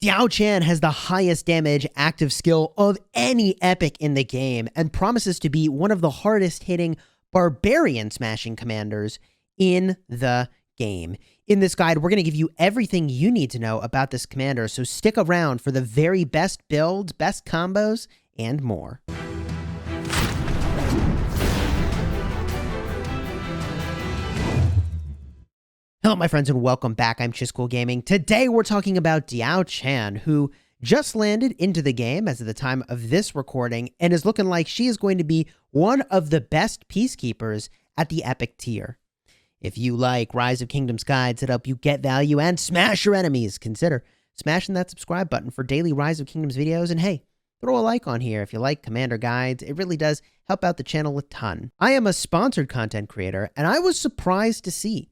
Diaochan has the highest damage active skill of any epic in the game and promises to be one of the hardest hitting barbarian smashing commanders in the game. In this guide, we're going to give you everything you need to know about this commander, so stick around for the very best builds, best combos, and more. Hello, my friends, and welcome back. I'm Chisgule Gaming. Today, we're talking about Diaochan, who just landed into the game as of the time of this recording, and is looking like she is going to be one of the best peacekeepers at the epic tier. If you like Rise of Kingdoms guides that help you get value and smash your enemies, consider smashing that subscribe button for daily Rise of Kingdoms videos, and hey, throw a like on here if you like commander guides. It really does help out the channel a ton. I am a sponsored content creator, and I was surprised to see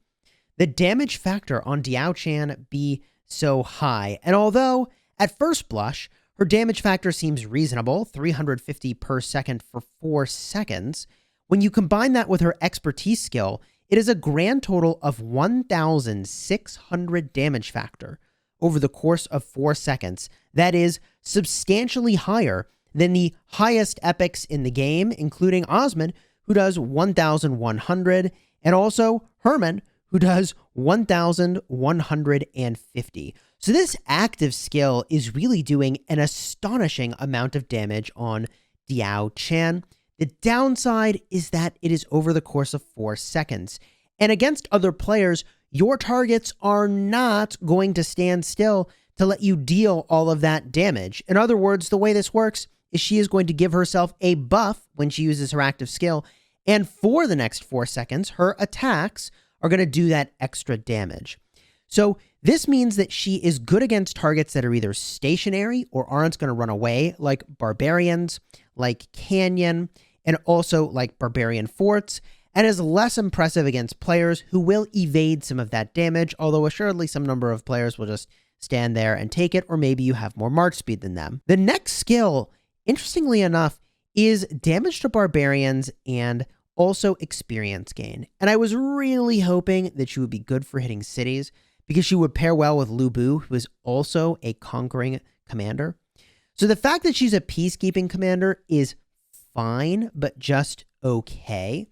the damage factor on Diaochan be so high. And although, at first blush, her damage factor seems reasonable, 350 per second for 4 seconds, when you combine that with her expertise skill, it is a grand total of 1,600 damage factor over the course of 4 seconds. That is substantially higher than the highest epics in the game, including Osman, who does 1,100, and also Herman, who does 1,150. So this active skill is really doing an astonishing amount of damage on Diaochan. The downside is that it is over the course of 4 seconds. And against other players, your targets are not going to stand still to let you deal all of that damage. In other words, the way this works is she is going to give herself a buff when she uses her active skill. And for the next 4 seconds, her attacks are going to do that extra damage. So this means that she is good against targets that are either stationary or aren't going to run away, like Barbarians, like Canyon, and also like Barbarian Forts, and is less impressive against players who will evade some of that damage, although assuredly some number of players will just stand there and take it, or maybe you have more march speed than them. The next skill, interestingly enough, is damage to Barbarians and also experience gain. And I was really hoping that she would be good for hitting cities because she would pair well with Lu Bu, who is also a conquering commander. So the fact that she's a peacekeeping commander is fine, but just okay.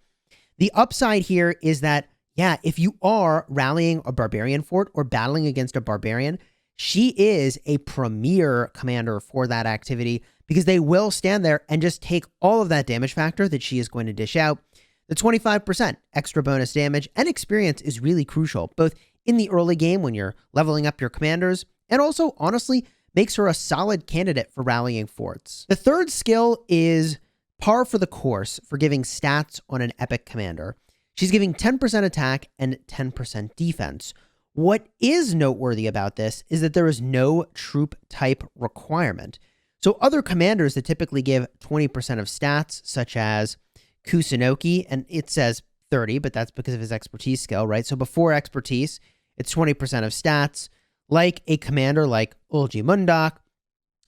The upside here is that, yeah, if you are rallying a barbarian fort or battling against a barbarian, she is a premier commander for that activity because they will stand there and just take all of that damage factor that she is going to dish out. The 25% extra bonus damage and experience is really crucial, both in the early game when you're leveling up your commanders, and also, honestly, makes her a solid candidate for rallying forts. The third skill is par for the course for giving stats on an epic commander. She's giving 10% attack and 10% defense. What is noteworthy about this is that there is no troop type requirement. So other commanders that typically give 20% of stats, such as Kusunoki, and it says 30, but that's because of his expertise skill, right? So before expertise, it's 20% of stats. Like a commander like Ulji Mundak,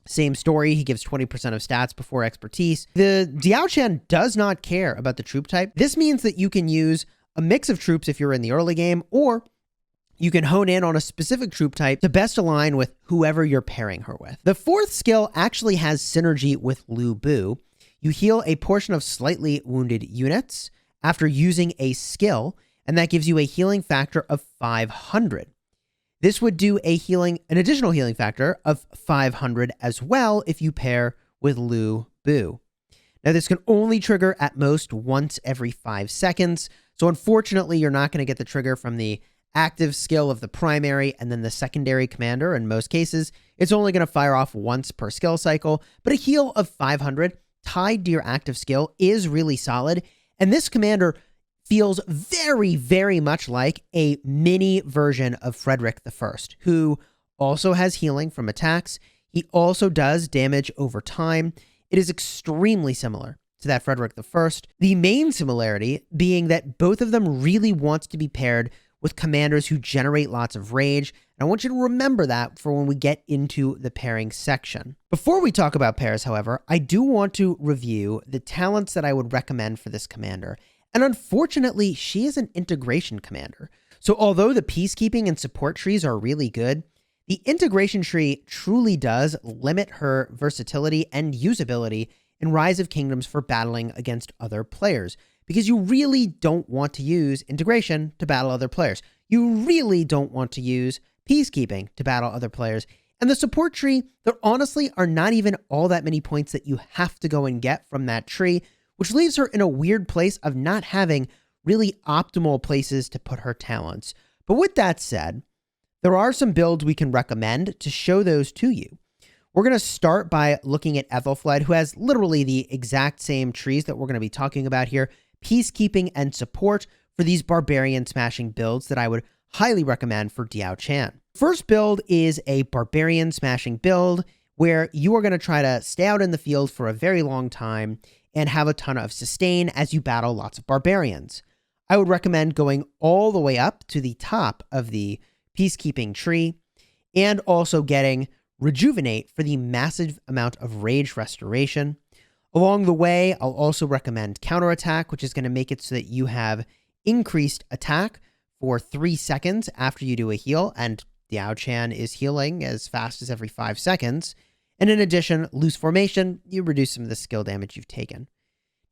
same story, he gives 20% of stats before expertise. The Diaochan does not care about the troop type. This means that you can use a mix of troops if you're in the early game, or you can hone in on a specific troop type to best align with whoever you're pairing her with. The fourth skill actually has synergy with Lu Bu. You heal a portion of slightly wounded units after using a skill, and that gives you a healing factor of 500. This would do an additional healing factor of 500 as well if you pair with Lu Bu. Now, this can only trigger at most once every 5 seconds, so unfortunately, you're not going to get the trigger from the active skill of the primary and then the secondary commander. In most cases, it's only going to fire off once per skill cycle, but a heal of 500 tied to your active skill is really solid, and this commander feels very, very much like a mini version of Frederick I, who also has healing from attacks. He also does damage over time. It is extremely similar to that Frederick I, the main similarity being that both of them really want to be paired with commanders who generate lots of rage. And I want you to remember that for when we get into the pairing section. Before we talk about pairs, however, I do want to review the talents that I would recommend for this commander. And unfortunately, she is an integration commander. So although the peacekeeping and support trees are really good, the integration tree truly does limit her versatility and usability in Rise of Kingdoms for battling against other players, because you really don't want to use integration to battle other players. You really don't want to use peacekeeping to battle other players. And the support tree, there honestly are not even all that many points that you have to go and get from that tree, which leaves her in a weird place of not having really optimal places to put her talents. But with that said, there are some builds we can recommend to show those to you. We're going to start by looking at Ethelflaed, who has literally the exact same trees that we're going to be talking about here, peacekeeping and support for these barbarian smashing builds that I would highly recommend for Diaochan. First build is a barbarian smashing build where you are going to try to stay out in the field for a very long time and have a ton of sustain as you battle lots of barbarians. I would recommend going all the way up to the top of the peacekeeping tree and also getting rejuvenate for the massive amount of rage restoration. Along the way, I'll also recommend counterattack, which is going to make it so that you have increased attack for 3 seconds after you do a heal, and Diaochan is healing as fast as every 5 seconds. And in addition, loose formation, you reduce some of the skill damage you've taken.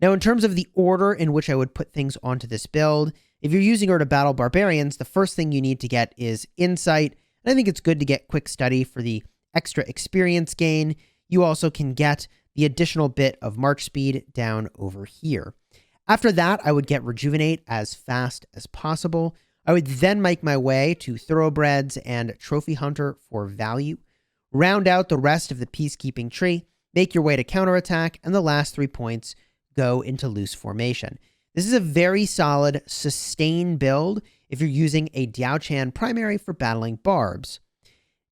Now, in terms of the order in which I would put things onto this build, if you're using her to battle barbarians, the first thing you need to get is insight. And I think it's good to get quick study for the extra experience gain. You also can get the additional bit of march speed down over here. After that, I would get rejuvenate as fast as possible. I would then make my way to thoroughbreds and trophy hunter for value. Round out the rest of the peacekeeping tree, make your way to counterattack, and the last 3 points go into loose formation. This is a very solid sustain build if you're using a Diaochan primary for battling barbs.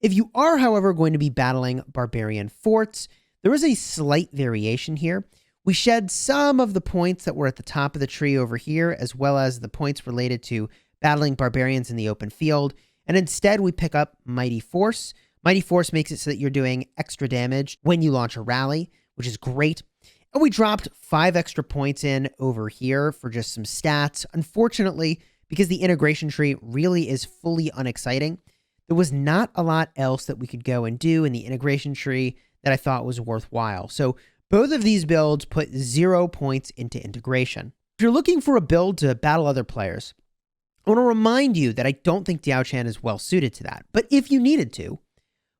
If you are, however, going to be battling barbarian forts, there is a slight variation here. We shed some of the points that were at the top of the tree over here, as well as the points related to battling barbarians in the open field, and instead we pick up Mighty Force. Mighty Force makes it so that you're doing extra damage when you launch a rally, which is great. And we dropped 5 extra points in over here for just some stats. Unfortunately, because the integration tree really is fully unexciting, there was not a lot else that we could go and do in the integration tree that I thought was worthwhile. So both of these builds put 0 points into integration. If you're looking for a build to battle other players, I want to remind you that I don't think Diaochan is well suited to that. But if you needed to,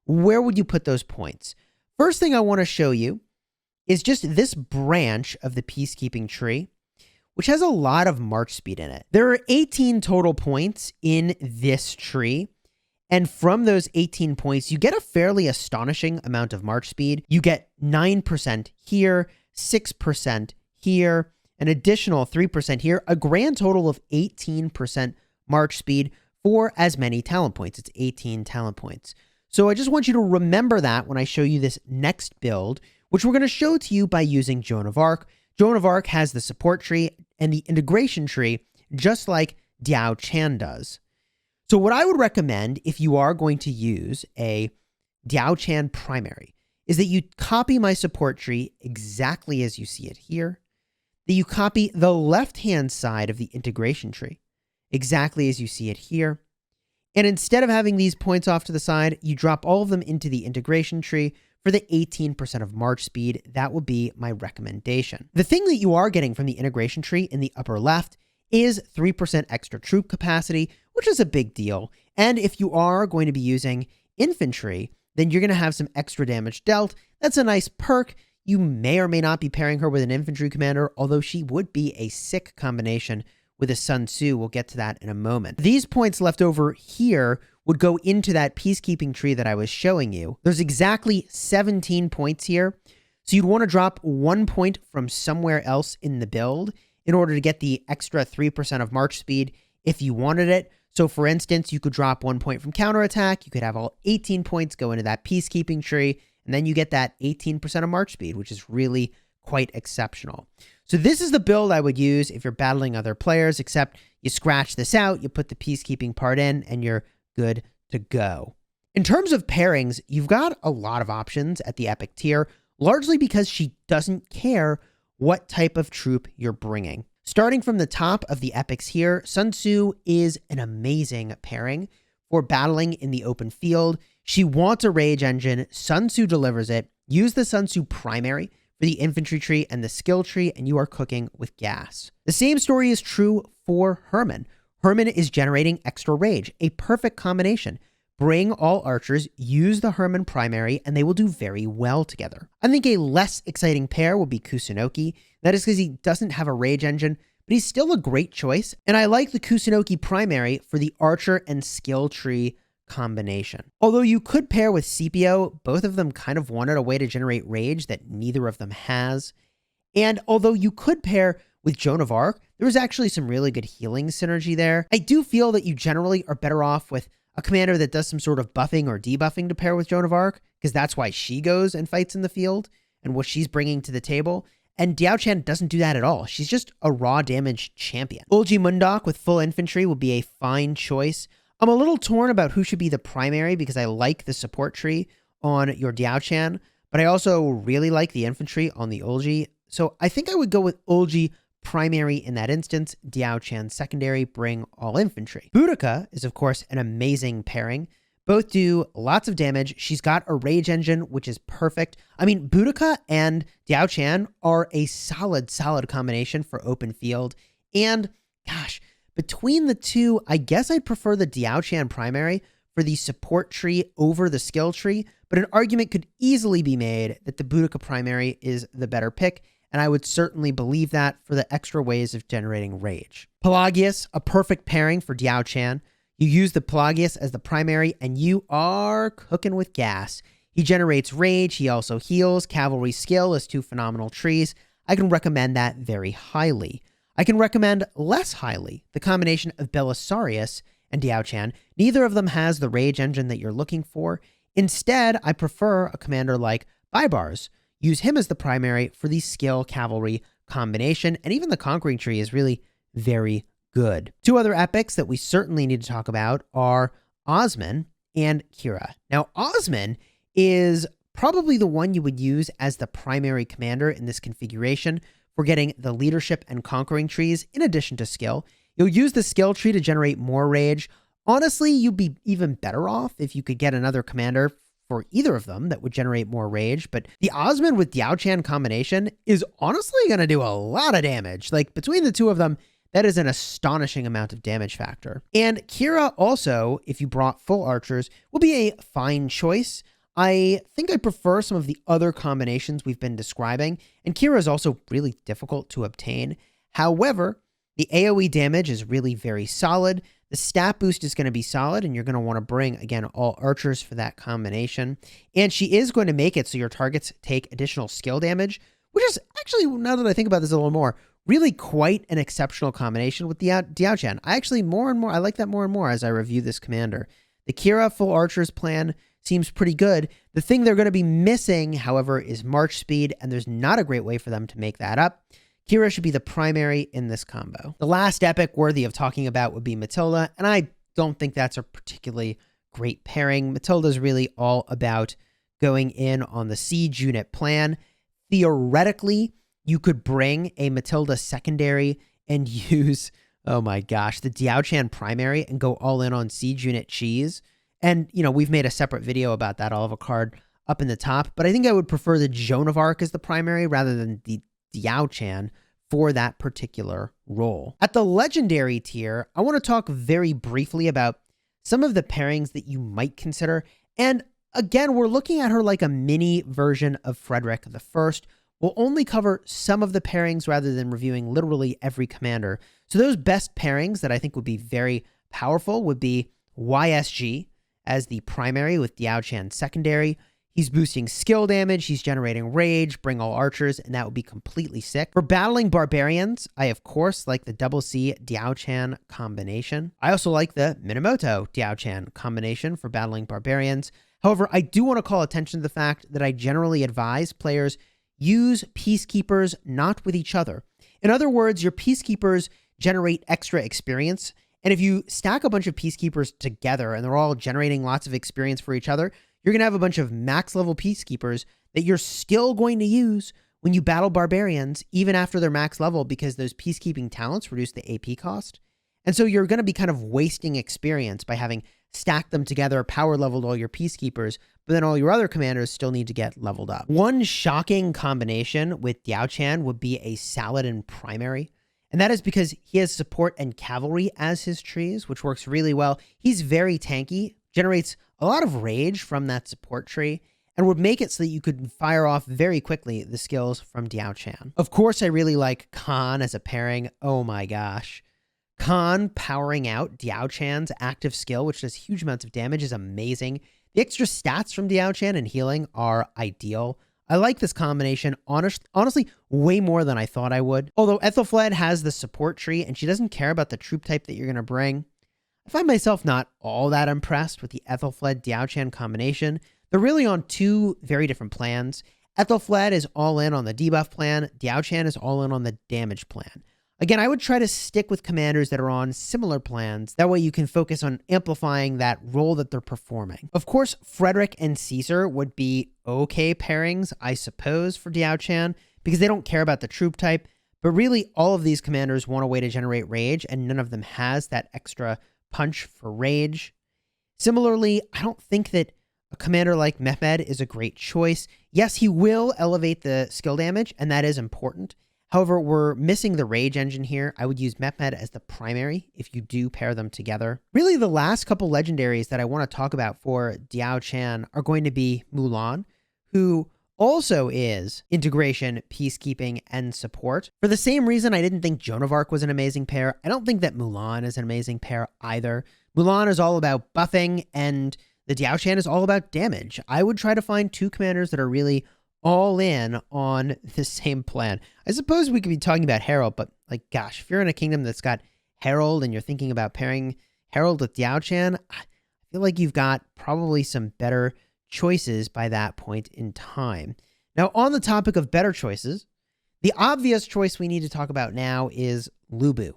where would you put those points? First thing I want to show you is just this branch of the peacekeeping tree, which has a lot of march speed in it. There are 18 total points in this tree. And from those 18 points, you get a fairly astonishing amount of march speed. You get 9% here, 6% here, an additional 3% here, a grand total of 18% march speed for as many talent points. It's 18 talent points. So I just want you to remember that when I show you this next build, which we're going to show to you by using Joan of Arc. Joan of Arc has the support tree and the integration tree, just like Diaochan does. So what I would recommend if you are going to use a Diaochan primary is that you copy my support tree exactly as you see it here, that you copy the left-hand side of the integration tree exactly as you see it here, and instead of having these points off to the side, you drop all of them into the integration tree for the 18% of march speed. That would be my recommendation. The thing that you are getting from the integration tree in the upper left is 3% extra troop capacity, which is a big deal. And if you are going to be using infantry, then you're going to have some extra damage dealt. That's a nice perk. You may or may not be pairing her with an infantry commander, although she would be a sick combination with a Sun Tzu. We'll get to that in a moment. These points left over here would go into that peacekeeping tree that I was showing you. There's exactly 17 points here. So you'd want to drop 1 point from somewhere else in the build in order to get the extra 3% of march speed if you wanted it. So for instance, you could drop 1 point from counterattack. You could have all 18 points go into that peacekeeping tree, and then you get that 18% of march speed, which is really quite exceptional. So this is the build I would use if you're battling other players, except you scratch this out, you put the peacekeeping part in, and you're good to go. In terms of pairings, you've got a lot of options at the epic tier, largely because she doesn't care what type of troop you're bringing. Starting from the top of the epics here, Sun Tzu is an amazing pairing for battling in the open field. She wants a rage engine. Sun Tzu delivers it. Use the Sun Tzu primary for the infantry tree and the skill tree, and you are cooking with gas. The same story is true for Herman. Herman is generating extra rage, a perfect combination. Bring all archers, use the Herman primary, and they will do very well together. I think a less exciting pair will be Kusunoki. That is because he doesn't have a rage engine, but he's still a great choice. And I like the Kusunoki primary for the archer and skill tree combination. Although you could pair with Scipio, both of them kind of wanted a way to generate rage that neither of them has. And although you could pair with Joan of Arc, there was actually some really good healing synergy there. I do feel that you generally are better off with a commander that does some sort of buffing or debuffing to pair with Joan of Arc, because that's why she goes and fights in the field and what she's bringing to the table. And Diaochan doesn't do that at all. She's just a raw damage champion. Ulji Mundok with full infantry would be a fine choice. I'm a little torn about who should be the primary because I like the support tree on your Diaochan, but I also really like the infantry on the Ulji. So I think I would go with Ulji primary in that instance, Diaochan secondary, bring all infantry. Boudica is, of course, an amazing pairing. Both do lots of damage. She's got a rage engine, which is perfect. I mean, Boudica and Diaochan are a solid combination for open field. And gosh, between the two, I guess I'd prefer the Diaochan primary for the support tree over the skill tree, but an argument could easily be made that the Boudica primary is the better pick, and I would certainly believe that for the extra ways of generating rage. Pelagius, a perfect pairing for Diaochan. You use the Pelagius as the primary, and you are cooking with gas. He generates rage, he also heals. Cavalry skill is two phenomenal trees. I can recommend that very highly. I can recommend less highly the combination of Belisarius and Diaochan. Neither of them has the rage engine that you're looking for. Instead, I prefer a commander like Baibars. Use him as the primary for the skill cavalry combination, and even the conquering tree is really very good. Two other epics that we certainly need to talk about are Osman and Kira. Now, Osman is probably the one you would use as the primary commander in this configuration for getting the leadership and conquering trees in addition to skill. You'll use the skill tree to generate more rage. Honestly, you'd be even better off if you could get another commander for either of them that would generate more rage, but the Osman with Diaochan combination is honestly going to do a lot of damage. Like, between the two of them, that is an astonishing amount of damage factor. And Kira also, if you brought full archers, will be a fine choice. I think I prefer some of the other combinations we've been describing, and Kira is also really difficult to obtain. However, the AoE damage is really very solid. The stat boost is going to be solid, and you're going to want to bring, again, all archers for that combination. And she is going to make it so your targets take additional skill damage, which is actually, now that I think about this a little more, really quite an exceptional combination with the Diaochan. I actually I like that more and more as I review this commander. The Kira full archers plan seems pretty good. The thing they're going to be missing, however, is march speed, and there's not a great way for them to make that up. Kira should be the primary in this combo. The last epic worthy of talking about would be Matilda, and I don't think that's a particularly great pairing. Matilda's really all about going in on the siege unit plan. Theoretically, you could bring a Matilda secondary and use, oh my gosh, the Diaochan primary and go all in on siege unit cheese. And, you know, we've made a separate video about that. I'll have a card up in the top, but I think I would prefer the Joan of Arc as the primary rather than the Diaochan for that particular role. At the legendary tier, I want to talk very briefly about some of the pairings that you might consider. And again, we're looking at her like a mini version of Frederick I. We'll only cover some of the pairings rather than reviewing literally every commander. So those best pairings that I think would be very powerful would be YSG as the primary with Diaochan secondary. He's boosting skill damage, he's generating rage, bring all archers, and that would be completely sick. For battling barbarians, I of course like the double C Diaochan combination. I also like the Minamoto Diaochan combination for battling barbarians. However, I do want to call attention to the fact that I generally advise players use peacekeepers not with each other. In other words, your peacekeepers generate extra experience, and if you stack a bunch of peacekeepers together and they're all generating lots of experience for each other, you're going to have a bunch of max level peacekeepers that you're still going to use when you battle barbarians, even after they're max level, because those peacekeeping talents reduce the AP cost. And so you're going to be kind of wasting experience by having stack them together, power leveled all your peacekeepers, but then all your other commanders still need to get leveled up. One shocking combination with Diaochan would be a Saladin primary. And that is because he has support and cavalry as his trees, which works really well. He's very tanky, generates a lot of rage from that support tree, and would make it so that you could fire off very quickly the skills from Diaochan. Of course, I really like Khan as a pairing. Oh my gosh. Khan powering out Diaochan's active skill, which does huge amounts of damage, is amazing. The extra stats from Diaochan and healing are ideal. I like this combination, honestly, way more than I thought I would. Although Ethelfled has the support tree and she doesn't care about the troop type that you're going to bring, I find myself not all that impressed with the Ethelfled-Diaochan combination. They're really on two very different plans. Ethelfled is all in on the debuff plan. Diaochan is all in on the damage plan. Again, I would try to stick with commanders that are on similar plans. That way you can focus on amplifying that role that they're performing. Of course, Frederick and Caesar would be okay pairings, I suppose, for Diaochan, because they don't care about the troop type. But really, all of these commanders want a way to generate rage, and none of them has that extra punch for rage. Similarly, I don't think that a commander like Mehmed is a great choice. Yes, he will elevate the skill damage, and that is important. However, we're missing the rage engine here. I would use Mehmed as the primary if you do pair them together. Really, the last couple legendaries that I want to talk about for Diaochan are going to be Mulan, who also is integration, peacekeeping, and support. For the same reason I didn't think Joan of Arc was an amazing pair, I don't think that Mulan is an amazing pair either. Mulan is all about buffing, and the Diaochan is all about damage. I would try to find two commanders that are really all in on the same plan. I suppose we could be talking about Herald, but like, gosh, if you're in a kingdom that's got Herald and you're thinking about pairing Herald with Diaochan, I feel like you've got probably some better choices by that point in time. Now, on the topic of better choices, the obvious choice we need to talk about now is Lu Bu.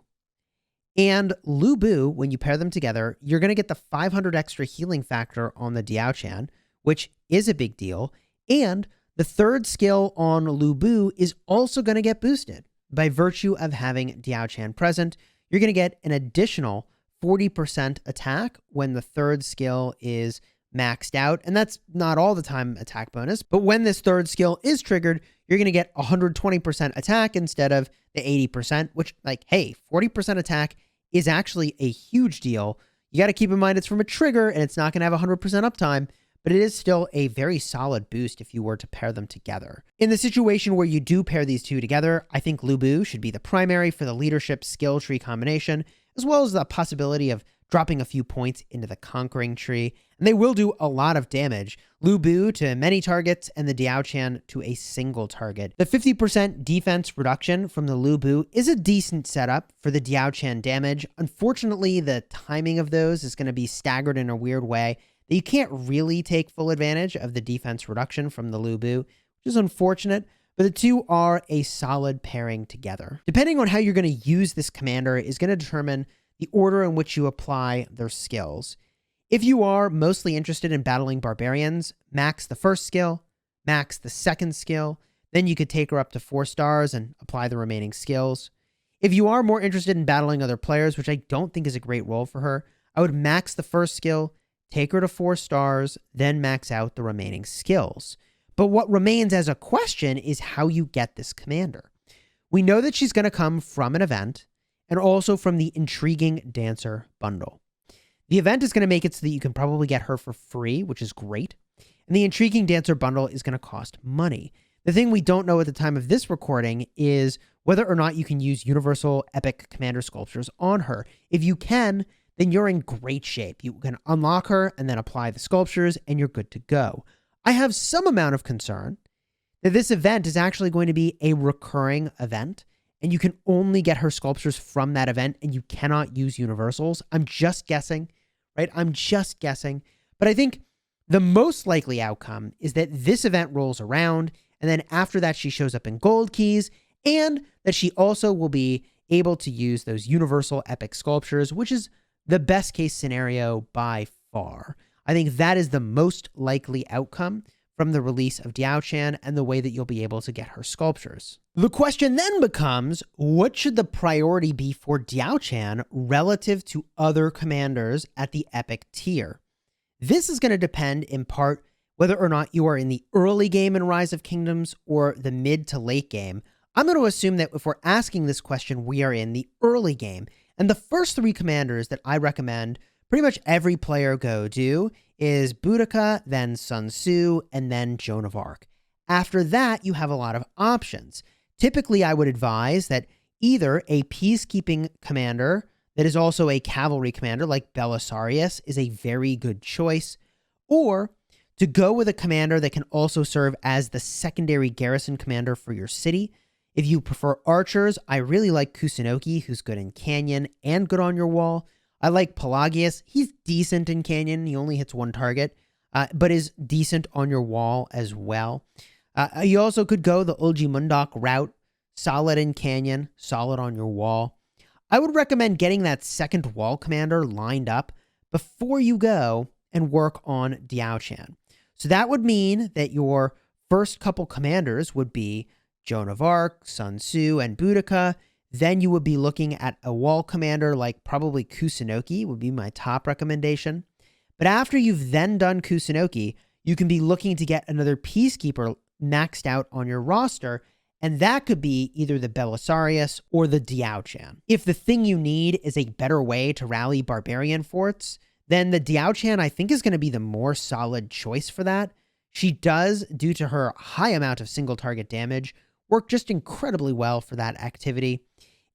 And Lu Bu, when you pair them together, you're going to get the 500 extra healing factor on the Diaochan, which is a big deal, and the third skill on Lu Bu is also going to get boosted. By virtue of having Diaochan present, you're going to get an additional 40% attack when the third skill is maxed out. And that's not all the time attack bonus, but when this third skill is triggered, you're going to get 120% attack instead of the 80%, which, like, hey, 40% attack is actually a huge deal. You got to keep in mind it's from a trigger and it's not going to have 100% uptime, but it is still a very solid boost if you were to pair them together. In the situation where you do pair these two together, I think Lu Bu should be the primary for the leadership skill tree combination, as well as the possibility of dropping a few points into the conquering tree. And they will do a lot of damage. Lu Bu to many targets and the Diaochan to a single target. The 50% defense reduction from the Lu Bu is a decent setup for the Diaochan damage. Unfortunately, the timing of those is going to be staggered in a weird way. You can't really take full advantage of the defense reduction from the Lu Bu, which is unfortunate, but the two are a solid pairing together. Depending on how you're going to use this commander is going to determine the order in which you apply their skills. If you are mostly interested in battling Barbarians, max the first skill, max the second skill, then you could take her up to 4 stars and apply the remaining skills. If you are more interested in battling other players, which I don't think is a great role for her, I would max the first skill, take her to 4 stars, then max out the remaining skills. But what remains as a question is how you get this commander. We know that she's going to come from an event and also from the Intriguing Dancer bundle. The event is going to make it so that you can probably get her for free, which is great. And the Intriguing Dancer bundle is going to cost money. The thing we don't know at the time of this recording is whether or not you can use Universal Epic Commander Sculptures on her. If you can, then you're in great shape. You can unlock her and then apply the sculptures and you're good to go. I have some amount of concern that this event is actually going to be a recurring event and you can only get her sculptures from that event and you cannot use universals. I'm just guessing, right? I'm just guessing. But I think the most likely outcome is that this event rolls around and then after that she shows up in gold keys and that she also will be able to use those universal epic sculptures, which is the best case scenario by far. I think that is the most likely outcome from the release of Diaochan and the way that you'll be able to get her sculptures. The question then becomes, what should the priority be for Diaochan relative to other commanders at the epic tier? This is going to depend in part whether or not you are in the early game in Rise of Kingdoms or the mid to late game. I'm going to assume that if we're asking this question, we are in the early game. And the first 3 commanders that I recommend pretty much every player go do is Boudica, then Sun Tzu, and then Joan of Arc. After that, you have a lot of options. Typically, I would advise that either a peacekeeping commander that is also a cavalry commander like Belisarius is a very good choice, or to go with a commander that can also serve as the secondary garrison commander for your city. If you prefer archers, I really like Kusunoki, who's good in Canyon and good on your wall. I like Pelagius. He's decent in Canyon. He only hits 1 target, but is decent on your wall as well. You also could go the Ulji Mundok route, solid in Canyon, solid on your wall. I would recommend getting that second wall commander lined up before you go and work on Diaochan. So that would mean that your first couple commanders would be Joan of Arc, Sun Tzu, and Boudica. Then you would be looking at a wall commander like probably Kusunoki would be my top recommendation. But after you've then done Kusunoki, you can be looking to get another peacekeeper maxed out on your roster, and that could be either the Belisarius or the Diaochan. If the thing you need is a better way to rally barbarian forts, then the Diaochan I think is going to be the more solid choice for that. She does, due to her high amount of single target damage, work just incredibly well for that activity.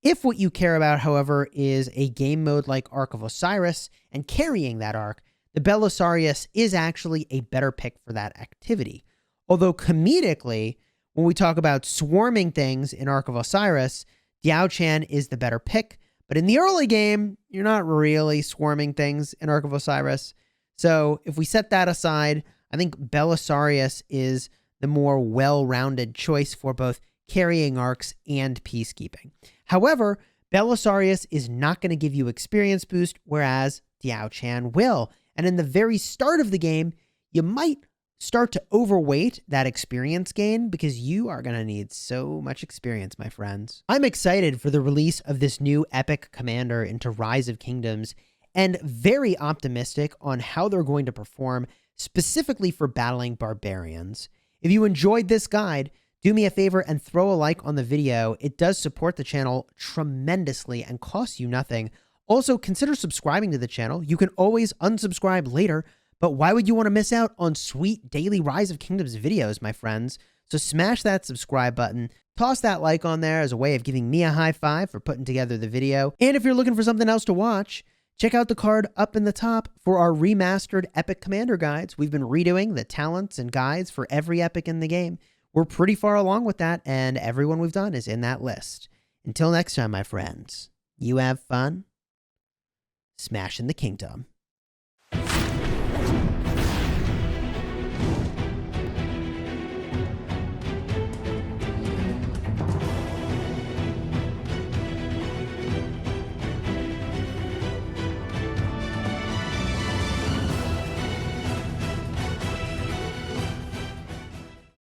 If what you care about, however, is a game mode like Ark of Osiris and carrying that arc, the Belisarius is actually a better pick for that activity. Although comedically, when we talk about swarming things in Ark of Osiris, Diaochan is the better pick, but in the early game, you're not really swarming things in Ark of Osiris. So if we set that aside, I think Belisarius is the more well-rounded choice for both carrying arcs and peacekeeping. However, Belisarius is not going to give you experience boost, whereas Diaochan will. And in the very start of the game, you might start to overweight that experience gain because you are going to need so much experience, my friends. I'm excited for the release of this new epic commander into Rise of Kingdoms and very optimistic on how they're going to perform specifically for battling barbarians. If you enjoyed this guide, do me a favor and throw a like on the video. It does support the channel tremendously and costs you nothing. Also, consider subscribing to the channel. You can always unsubscribe later, but why would you want to miss out on sweet daily Rise of Kingdoms videos, my friends? So smash that subscribe button, toss that like on there as a way of giving me a high five for putting together the video. And if you're looking for something else to watch, check out the card up in the top for our remastered Epic Commander guides. We've been redoing the talents and guides for every epic in the game. We're pretty far along with that, and everyone we've done is in that list. Until next time, my friends, you have fun smashing the kingdom.